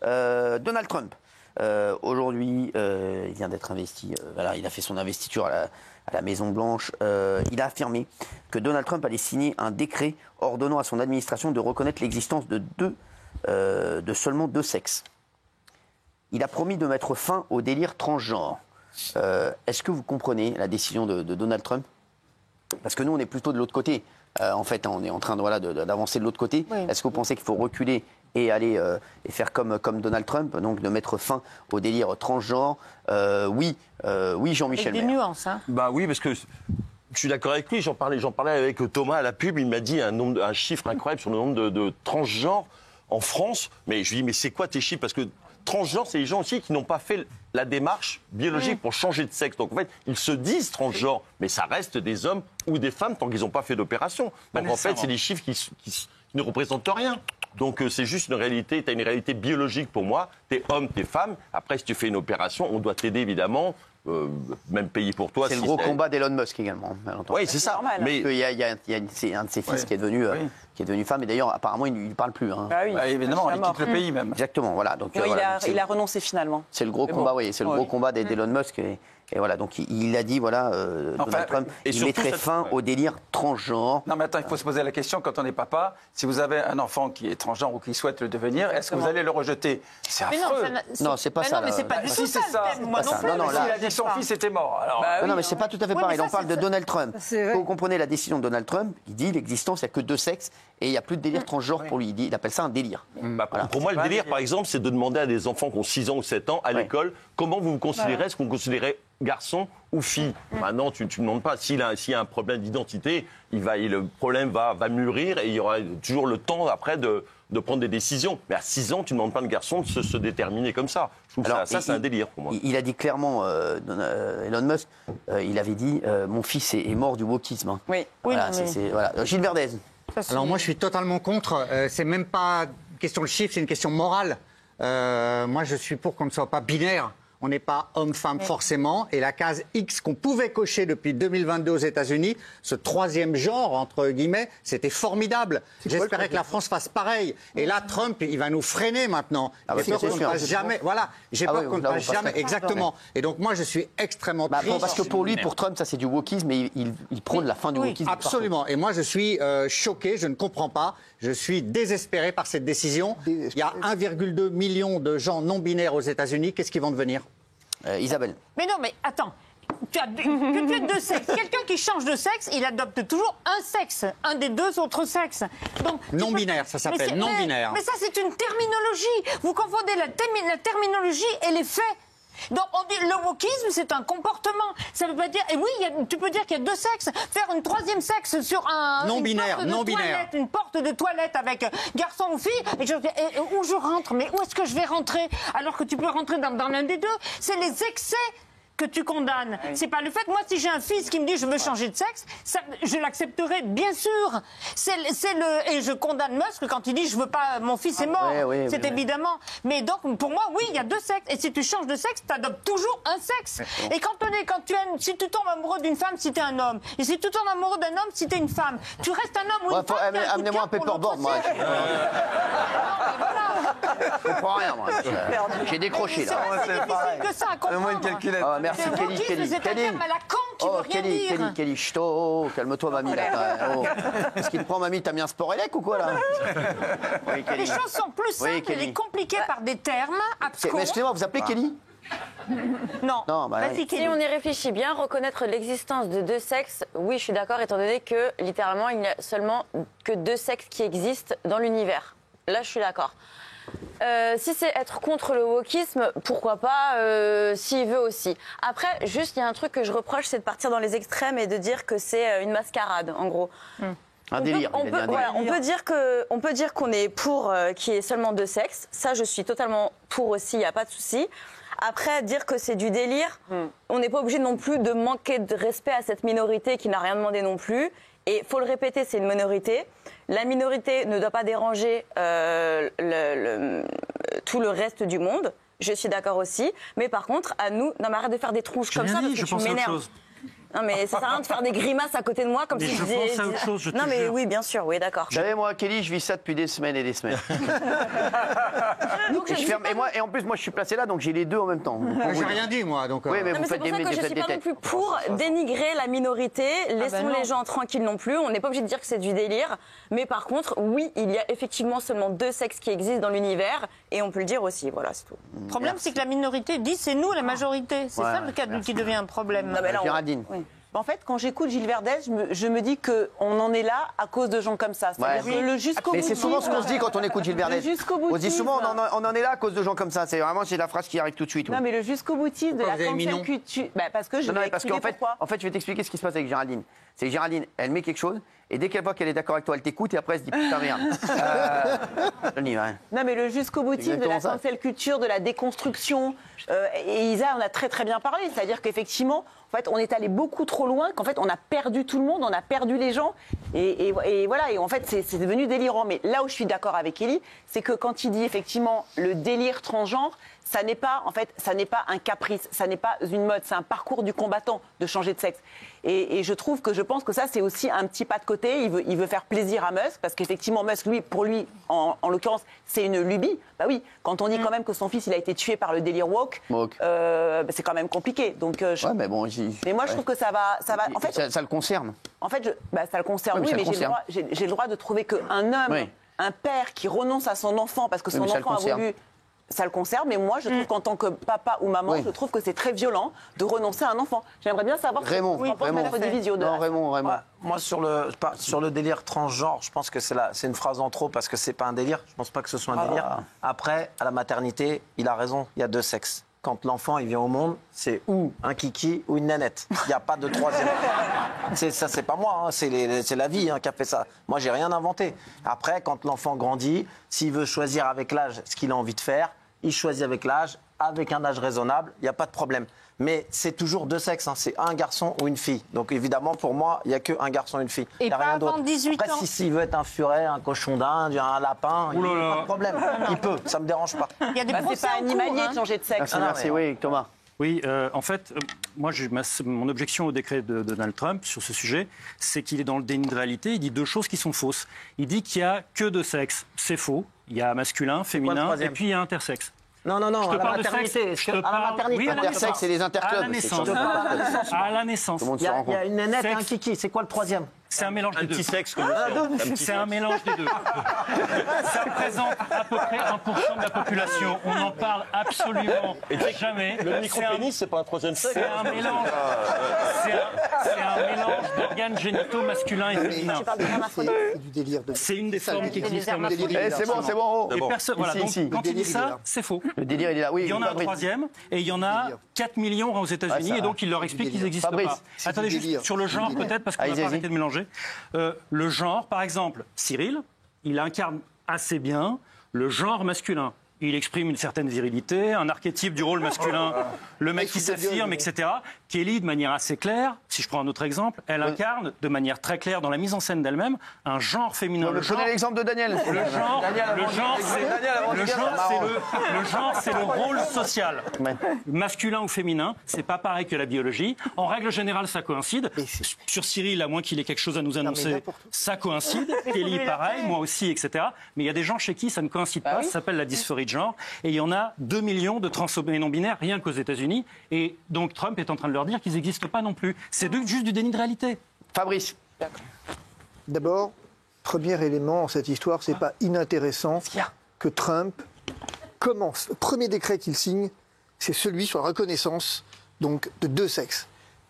Donald Trump. Aujourd'hui, il vient d'être investi. Voilà, il a fait son investiture à la Maison-Blanche. Il a affirmé que Donald Trump allait signer un décret ordonnant à son administration de reconnaître l'existence de seulement deux sexes. Il a promis de mettre fin au délire transgenre. Est-ce que vous comprenez la décision de Donald Trump? Parce que nous, on est plutôt de l'autre côté. En fait, on est en train d'avancer de l'autre côté. Oui. Est-ce que vous pensez qu'il faut reculer et aller et faire comme Donald Trump, donc de mettre fin au délire transgenre? Oui, Jean-Michel Maire. Avec des nuances, hein. Bah oui, parce que je suis d'accord avec lui. J'en parlais avec Thomas à la pub. Il m'a dit un chiffre incroyable sur le nombre de transgenres en France. Mais je lui dis, mais c'est quoi tes chiffres? Parce que transgenres, c'est les gens aussi qui n'ont pas fait la démarche biologique pour changer de sexe. Donc en fait, ils se disent transgenres, mais ça reste des hommes ou des femmes tant qu'ils n'ont pas fait d'opération. Donc en fait, c'est des chiffres qui ne représentent rien. Donc c'est juste une réalité, tu as une réalité biologique pour moi, t'es homme, t'es femme. Après, si tu fais une opération, on doit t'aider évidemment, même payer pour toi. C'est le gros combat d'Elon Musk également. Oui, c'est ça. Mais il y a un de ses fils qui est devenu femme, et d'ailleurs apparemment il ne parle plus. Hein. Bah oui. Bah, évidemment, il quitte le pays même. Exactement, voilà. Donc, il a renoncé finalement. C'est le gros combat, c'est le gros combat d'Elon Musk. Et voilà, donc il a dit, Donald Trump, il mettrait fin au délire transgenre. Non, mais attends, il faut se poser la question, quand on est papa, si vous avez un enfant qui est transgenre ou qui souhaite le devenir, est-ce que vous allez le rejeter? C'est affreux. Non, c'est pas ça. Non, mais c'est pas du tout ça. Moi non plus. Il a dit que son fils était mort. Non, mais c'est pas tout à fait pareil. On parle de Donald Trump. Vous comprenez la décision de Donald Trump? Il dit l'existence, il n'y a que deux sexes et il n'y a plus de délire transgenre pour lui. Il appelle ça un délire. Pour moi, le délire, par exemple, c'est de demander à des enfants qui ont 6 ans ou 7 ans à l'école comment vous vous considérez, est-ce qu'on considérait garçon ou fille. Maintenant, tu ne demandes pas. S'il y a un problème d'identité, le problème va mûrir et il y aura toujours le temps après de prendre des décisions. Mais à 6 ans, tu ne demandes pas à un garçon de se déterminer comme ça. Je trouve ça c'est un délire pour moi. Il a dit clairement, Elon Musk, il avait dit mon fils est mort du wokisme. Hein. Oui. Voilà, Gilles Verdez. Alors moi, je suis totalement contre. C'est même pas une question de chiffre, c'est une question morale. Moi, je suis pour qu'on ne soit pas binaire. On n'est pas homme-femme forcément. Et la case X qu'on pouvait cocher depuis 2022 aux États-Unis, ce troisième genre, entre guillemets, c'était formidable. J'espérais que la France fasse pareil. Et là, Trump, il va nous freiner maintenant. J'ai peur qu'on ne passe jamais. Voilà. J'ai peur qu'on ne passe jamais. Exactement. Et donc, moi, je suis extrêmement triste. Parce que pour Trump, ça, c'est du wokisme et il prône la fin du wokisme. Absolument. Et moi, je suis choqué. Je ne comprends pas. Je suis désespéré par cette décision. Il y a 1,2 million de gens non binaires aux États-Unis. Qu'est-ce qu'ils vont devenir? Isabelle. Mais non, mais attends. Tu as deux sexes. Quelqu'un qui change de sexe, il adopte toujours un sexe, un des deux autres sexes. Donc, non-binaire, ça s'appelle non-binaire. Mais ça, c'est une terminologie. Vous confondez la terminologie et les faits. Donc on dit le wokisme, c'est un comportement. Ça veut pas dire. Et oui, tu peux dire qu'il y a deux sexes. Faire une troisième sexe sur un non-binaire, une porte de toilette avec garçon ou fille. Et où je rentre? Mais où est-ce que je vais rentrer? Alors que tu peux rentrer dans l'un des deux. C'est les excès que tu condamnes. Oui. C'est pas le fait. Moi, si j'ai un fils qui me dit je veux changer de sexe, je l'accepterai, bien sûr. Et je condamne Musk quand il dit je veux pas, mon fils est mort. C'est évidemment. Mais donc, pour moi, oui, il y a deux sexes. Et si tu changes de sexe, tu adoptes toujours un sexe. Et si tu tombes amoureux d'une femme, si tu es un homme. Et si tu tombes amoureux d'un homme, si tu es une femme. Tu restes un homme ou une femme. Amenez-moi un paperboard, moi. Je comprends rien, moi. J'ai décroché, là. C'est difficile que ça à comprendre. Moi, une calculette. Merci Kelly. C'est un terme à la con qui veut rien dire. Kelly, calme-toi mamie. Qu'est-ce qui te prend mamie? T'as mis un sport élec ou quoi là? Les choses sont plus simples et compliquées par des termes abscons. Mais excusez-moi, vous appelez Kelly? Non. Si on y réfléchit bien, reconnaître l'existence de deux sexes, oui, je suis d'accord, étant donné que littéralement il n'y a seulement que deux sexes qui existent dans l'univers. Là, je suis d'accord. Si c'est être contre le wokisme, pourquoi pas, s'il veut aussi. Après, juste, il y a un truc que je reproche, c'est de partir dans les extrêmes et de dire que c'est une mascarade, en gros. Un délire. On peut dire qu'on est pour qu'il y ait seulement deux sexes. Ça, je suis totalement pour aussi, il n'y a pas de souci. Après, dire que c'est du délire, on n'est pas obligé non plus de manquer de respect à cette minorité qui n'a rien demandé non plus. Et il faut le répéter, c'est une minorité. La minorité ne doit pas déranger tout le reste du monde. Je suis d'accord aussi. Mais par contre, à nous, non mais arrête de faire des tronches comme ça parce que tu m'énerves. Non, mais ça sert à rien de faire des grimaces à côté de moi comme Mais si je pense à autre chose, je te Non, mais jure. oui, bien sûr, oui, d'accord. Vous savez, moi, Kelly, je vis ça depuis des semaines et des semaines. Donc, je Et, je dis ferme- pas et moi, et en plus, moi, je suis placé là, donc j'ai les deux en même temps. Moi, j'ai rien dit, moi. Donc, Oui, mais Non, vous mais c'est faites pour ça que je faites suis des pas non têtes. plus pour dénigrer la minorité. Laissons non. les gens tranquilles non plus. On n'est pas obligé de dire que c'est du délire. Mais par contre, oui, il y a effectivement seulement 2 sexes qui existent dans l'univers. Et on peut le dire aussi. Voilà, c'est tout. Le problème, c'est que la minorité dit c'est nous la majorité. C'est Ouais, ça le cas qui devient un problème. Non, mais là, on- Géraldine. oui. En fait, quand j'écoute Gilles Verdez, je me dis qu'on en est là à cause de gens comme ça. C'est-à-dire Ouais. que le jusqu'au Mais bout. c'est souvent ce qu'on se dit quand on écoute Gilles Verdez. Le jusqu'au On se dit souvent, boutisme. on en est là à cause de gens comme ça. C'est vraiment c'est la phrase qui arrive tout de suite. Non, mais le jusqu'au boutisme de Pourquoi la vous avez mis cancel non culture. Bah, parce que je Non, vais mais parce expliquer qu'en fait, pourquoi. je vais t'expliquer ce qui se passe avec Géraldine. C'est que Géraldine, elle met quelque chose, et dès qu'elle voit qu'elle est d'accord avec toi, elle t'écoute, et après elle se dit putain merde. Je n'y vais. Non, mais le jusqu'au boutisme de la exactement ça. cancel culture, de la déconstruction. Et Isa en a très très bien parlé. C'est-à-dire qu'effectivement, en fait, on est allé beaucoup trop loin, qu'en fait, on a perdu tout le monde, on a perdu les gens. Et voilà, et en fait, c'est devenu délirant. Mais là où je suis d'accord avec Ellie, c'est que quand il dit effectivement le délire transgenre, ça n'est pas, en fait, ça n'est pas un caprice, ça n'est pas une mode, c'est un parcours du combattant de changer de sexe. Et je pense que ça, c'est aussi un petit pas de côté. Il veut faire plaisir à Musk, parce qu'effectivement, Musk, pour lui, en l'occurrence, c'est une lubie. Bah oui, quand on dit quand même que son fils, il a été tué par le délire woke, Woke. c'est quand même compliqué. Donc, Ouais, mais bon, mais moi, je trouve que ça va. En fait, ça le concerne. ça le concerne, Oui, mais oui, ça mais le concerne. j'ai le droit de trouver qu'un homme, Oui. un père qui renonce à son enfant parce que Oui, son mais ça le enfant a concerne. voulu. Ça le concerne, mais moi, je trouve qu'en tant que papa ou maman, Oui. je trouve que c'est très violent de renoncer à un enfant. J'aimerais bien savoir Raymond, ce que pense Maître Divisio de Non, Raymond. Ouais, moi, sur le délire transgenre, je pense que c'est une phrase en trop parce que c'est pas un délire. Je pense pas que ce soit un délire. Après, à la maternité, il a raison, il y a 2 sexes. Quand l'enfant il vient au monde, c'est ou un kiki ou une nanette. Il n'y a pas de troisième. Ça, c'est pas moi, hein, c'est la vie qui a fait ça. Moi, j'ai rien inventé. Après, quand l'enfant grandit, s'il veut choisir avec l'âge ce qu'il a envie de faire, il choisit avec l'âge, avec un âge raisonnable, il n'y a pas de problème. Mais c'est toujours 2 sexes, c'est un garçon ou une fille. Donc évidemment, pour moi, il n'y a qu'un garçon et une fille. Et Il y a pas rien avant d'autre. 18 Après, ans. s'il veut être un furet, un cochon d'Inde, un lapin, il n'y a pas de problème. Il peut, ça me dérange pas. Il y a des Bah, procès c'est pas en cours, animalier hein. de changer de sexe. Merci, merci. Oui, Thomas. Oui, en fait, moi, mon objection au décret de Donald Trump sur ce sujet, c'est qu'il est dans le déni de réalité. Il dit 2 choses qui sont fausses. Il dit qu'il n'y a que 2 sexes. C'est faux. Il y a masculin, féminin, troisième et puis il y a intersexe. Non, Je te à la parle de maternité. sexe. Je te À la parle- maternité. oui, à la Intersexe naissance. et les interclubs. À la c'est naissance. ça. À la naissance. Tout le monde Il y se a rencontre. une nanette et un Sexe. kiki. C'est quoi le troisième? C'est un mélange Un des deux. petit sexe comme ça. C'est un mélange des deux. Ça représente à peu près 1% de la population. On n'en parle absolument jamais. Le micro-pénis, c'est pas un troisième sexe. C'est un mélange. C'est un mélange d'organes génitaux masculins et féminins. C'est du délire. C'est une des formes qui existent en délire. masculin. Eh, c'est bon, c'est bon. Et personne, voilà, Ici, donc, ici. quand Le il dit délire, il est ça, là. c'est faux. Le délire, il est là. Oui, Il y en a un Fabrice. troisième et il y en a 4 millions aux États-Unis Ah, ça, et donc il leur explique qu'ils n'existent Fabrice, pas. c'est Attendez, du juste délire. sur le genre C'est du peut-être parce qu'on Allez, va pas vas-y. arrêter de mélanger. Le genre, par exemple, Cyril, il incarne assez bien le genre masculin. Il exprime une certaine virilité, un archétype du rôle masculin, le mec qui s'affirme, etc. Kelly, de manière assez claire, si je prends un autre exemple, elle incarne de manière très claire dans la mise en scène d'elle-même un genre féminin. Je connais l'exemple de Daniel. Le genre, c'est le rôle social. Ouais. Masculin ou féminin, c'est pas pareil que la biologie. En règle générale, ça coïncide. Sur Cyril, à moins qu'il ait quelque chose à nous annoncer, n'importe où. ça coïncide. Kelly, pareil, moi aussi, etc. Mais il y a des gens chez qui ça ne coïncide pas. Ça s'appelle la dysphorie de genre. Et il y en a 2 millions de transhommes et non-binaires, rien qu'aux États-Unis. Et donc Trump est en train de leur dire qu'ils n'existent pas non plus. C'est juste du déni de réalité. Fabrice. D'abord, premier élément en cette histoire, c'est pas inintéressant que Trump commence. Le premier décret qu'il signe, c'est celui sur la reconnaissance donc de 2 sexes.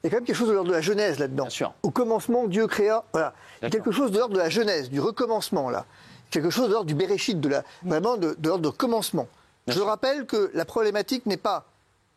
Il y a quand même quelque chose de l'ordre de la Genèse là-dedans. Bien sûr. Au commencement, Dieu créa. Voilà. Il y a quelque chose de l'ordre de la Genèse, du recommencement là. Quelque chose de l'ordre du Béréchid, vraiment de l'ordre de commencement. Je rappelle que la problématique n'est pas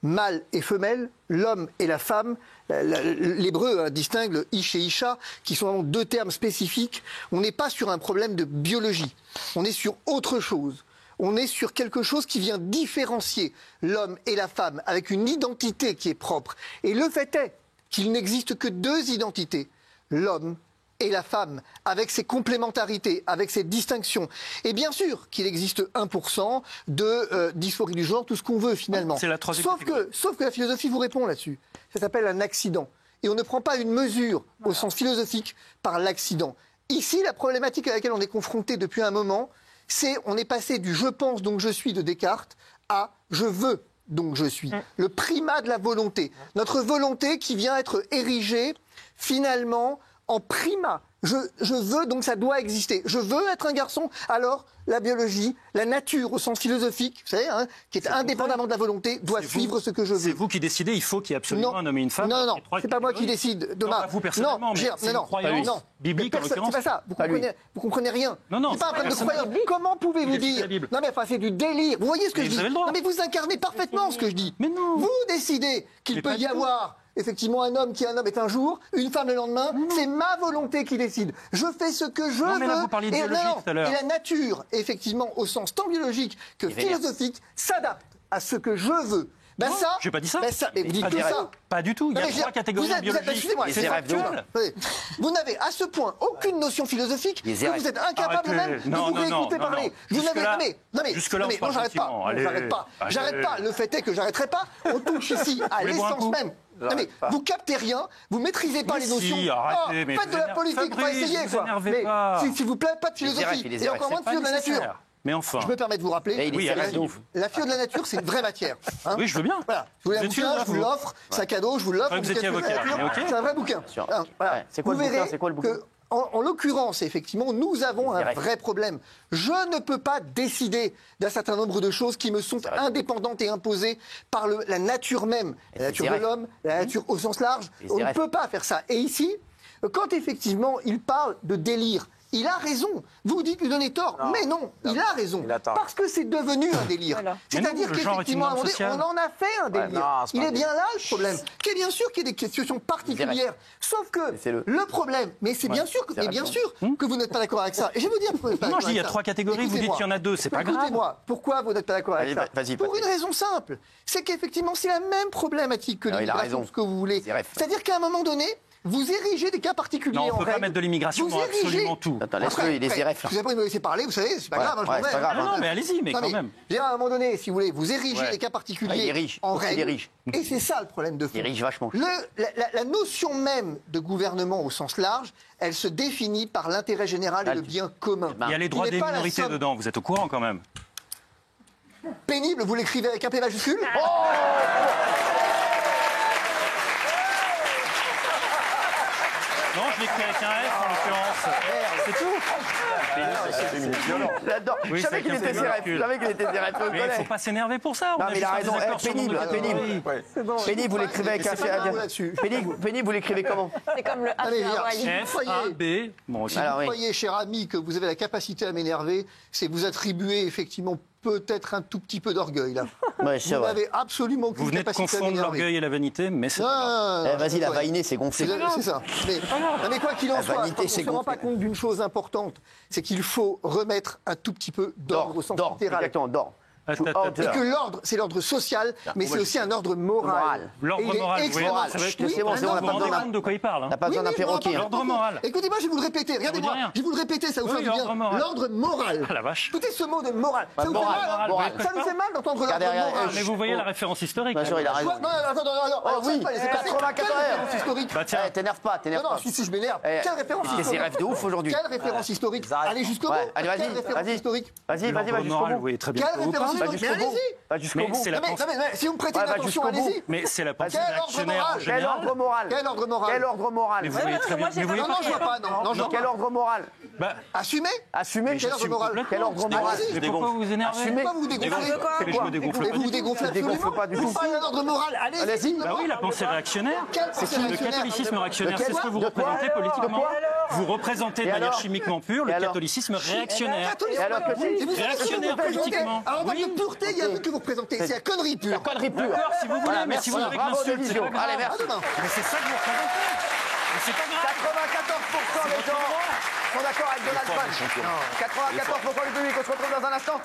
mâle et femelle, l'homme et la femme. L'hébreu distingue le ish et isha, qui sont vraiment 2 termes spécifiques. On n'est pas sur un problème de biologie. On est sur autre chose. On est sur quelque chose qui vient différencier l'homme et la femme avec une identité qui est propre. Et le fait est qu'il n'existe que 2 identités, l'homme et la femme, avec ses complémentarités, avec ses distinctions. Et bien sûr qu'il existe 1% de dysphorie du genre, tout ce qu'on veut finalement. C'est la troisième sauf que la philosophie vous répond là-dessus. Ça s'appelle un accident. et on ne prend pas une mesure au sens philosophique par l'accident. Ici, la problématique à laquelle on est confronté depuis un moment, c'est on est passé du « je pense donc je suis » de Descartes à « je veux donc je suis ». Le primat de la volonté. Notre volonté qui vient être érigée finalement en primat. Je veux, donc ça doit exister. Je veux être un garçon, alors la biologie, la nature au sens philosophique, vous savez, hein, qui est indépendamment de la volonté, doit suivre ce que je veux. C'est vous qui décidez, il faut qu'il y ait absolument un homme et une femme. Non, c'est pas moi qui décide, Thomas. Non, pas vous personnellement, mais c'est une croyance biblique en l'occurrence. C'est pas ça, vous comprenez rien. Non, c'est pas un problème de croyance. Comment pouvez-vous dire... Non mais enfin, c'est du délire. Vous voyez ce que je dis? Non mais vous incarnez parfaitement ce que je dis. Mais non. Vous décidez qu'il peut y avoir... Effectivement, un homme qui est un homme est un jour, une femme le lendemain, c'est ma volonté qui décide. Je fais ce que je veux. Mais là, vous parliez de biologie tout à l'heure. Et la nature, effectivement, au sens tant biologique que philosophique, s'adapte à ce que je veux. Ben non, ça, j'ai pas dit ça. Ben ça, mais vous dites tout ça. Pas du tout. Il y a 3 catégories de biologie. Excusez-moi, c'est factuel. Vous n'avez à ce point aucune notion philosophique que vous êtes incapable même de vous réécouter parler. Vous n'avez jusque-là, non, j'arrête pas. J'arrête pas. Le fait est que j'arrêterai pas. On touche ici à l'essence même. Non mais vous captez rien, vous maîtrisez pas les notions. Arrêtez, mais faites de la politique, pas essayer quoi. Mais s'il vous plaît, pas de philosophie et encore moins de philo de la nature. Mais enfin. Je me permets de vous rappeler, la philo de la nature, c'est une vraie matière. Hein, oui, je veux bien. Voilà. Vous voulez un bouquin, je vous l'offre. Sac à dos, je vous l'offre. Vous étiez avocat. C'est un vrai bouquin. Voilà. C'est quoi le bouquin? C'est quoi le bouquin? En l'occurrence, effectivement, nous avons un vrai problème. Je ne peux pas décider d'un certain nombre de choses qui me sont indépendantes et imposées par la nature même, la nature de l'homme, la nature au sens large. On ne peut pas faire ça. Et ici, quand effectivement il parle de délire, il a raison. Vous dites lui donner tort. Non, mais non, il a raison. Parce que c'est devenu un délire. Voilà. C'est-à-dire qu'effectivement, on en a fait un délire. Non, il est bien là le problème. Qui est bien sûr qu'il y a des questions particulières. Sauf que le problème, mais c'est bien sûr, que vous n'êtes pas d'accord avec ça. Et je vais vous dire pourquoi vous n'êtes pas d'accord avec ça. Non, je dis il y a 3 catégories, vous dites qu'il y en a 2, c'est pas grave. Écoutez-moi, pourquoi vous n'êtes pas d'accord avec ça? Pour une raison simple. C'est qu'effectivement, c'est la même problématique que l'immigration, ce que vous voulez. C'est-à-dire qu'à un moment donné, vous érigez des cas particuliers en règle. Non, on ne peut pas mettre de l'immigration dans absolument tout. Attends, laisse-le, il est RF là. Vous avez pas me laisser parler, vous savez, c'est pas grave, je m'en vais. Non, mais allez-y, mais quand même. À un moment donné, si vous voulez, vous érigez des cas particuliers en règle. Et c'est ça le problème de fond. Il érige vachement. La notion même de gouvernement au sens large, elle se définit par l'intérêt général et le bien commun. Il y a les droits des minorités dedans, vous êtes au courant quand même. Pénible, vous l'écrivez avec un P majuscule? Non, je l'écris avec un F en l'occurrence. C'est tout. J'adore. Je savais qu'il était CRF. Mais il ne faut pas s'énerver pour ça. Non, mais il a raison. Pénible. Pénible, vous l'écrivez avec un F. Pénible, vous l'écrivez comment? C'est comme le F, A, B. Bon, si vous croyez, cher ami, que vous avez la capacité à m'énerver, c'est vous attribuer effectivement peut-être un tout petit peu d'orgueil là. Ouais, vous n'avez absolument aucune Vous venez de confondre l'orgueil et la vanité, mais c'est vas-y, la vainée, c'est gonflé. C'est ça. Mais quoi qu'il en soit, on ne se rend pas compte d'une chose importante, c'est qu'il faut remettre un tout petit peu d'ordre au sens littéral. Exactement, d'ordre. Et que l'ordre, c'est l'ordre social, mais c'est aussi un ordre moral. L'ordre moral, c'est bon, on n'a pas besoin de quoi il parle. On n'a pas besoin d'un perroquet. L'ordre moral. Écoutez-moi, je vais vous le répéter. Regardez-moi, je vais vous le répéter, ça vous fait du bien. L'ordre moral. Ah la vache. Écoutez ce mot de moral. Ça vous fait mal? Ça nous fait mal d'entendre l'ordre moral. Mais vous voyez la référence historique. Bien sûr, il a raison. Non, attends. Oui, 84 heures. Historique. T'énerve pas. Non, si je m'énerve. Quelle référence historique? C'est rêve de ouf aujourd'hui. Quelle référence historique? Allez jusqu'au bout. Allez, vas-y. Quelle référence historique? Vas-y, va jusqu'au bout. Oui, très bien. Quelle référence historique? Va jusqu'au bout. Si vous me prêtez attention, allez-y. Mais c'est la pensée réactionnaire en général. Quel ordre moral? Quel ordre moral? Quel ordre moral? Mais vous voyez très bien. Non, je vois pas. Non. Quel ordre moral? Assumez. Assumez. Quel ordre moral? Quel ordre moral? Mais pourquoi vous vous énervez? Pourquoi vous vous dégonflez? Je me dégonfle pas. Vous vous dégonflez absolument pas du tout. Vous parlez d'un ordre moral. Allez-y. Bah oui, la pensée réactionnaire. Le catholicisme réactionnaire, c'est ce que vous De représentez quoi politiquement. Vous représentez de manière chimiquement pure le catholicisme réactionnaire. Réactionnaire politiquement. Alors, dans une pureté, il y a un truc que vous représentez. C'est la connerie pure. D'accord, si vous voulez, mais si vous avez que l'insulte, c'est pas grave. Allez, merci. Mais c'est ça que vous représentez. Mais c'est pas grave. 94% des gens sont d'accord avec Donald Trump. 94% du public, on se retrouve dans un instant.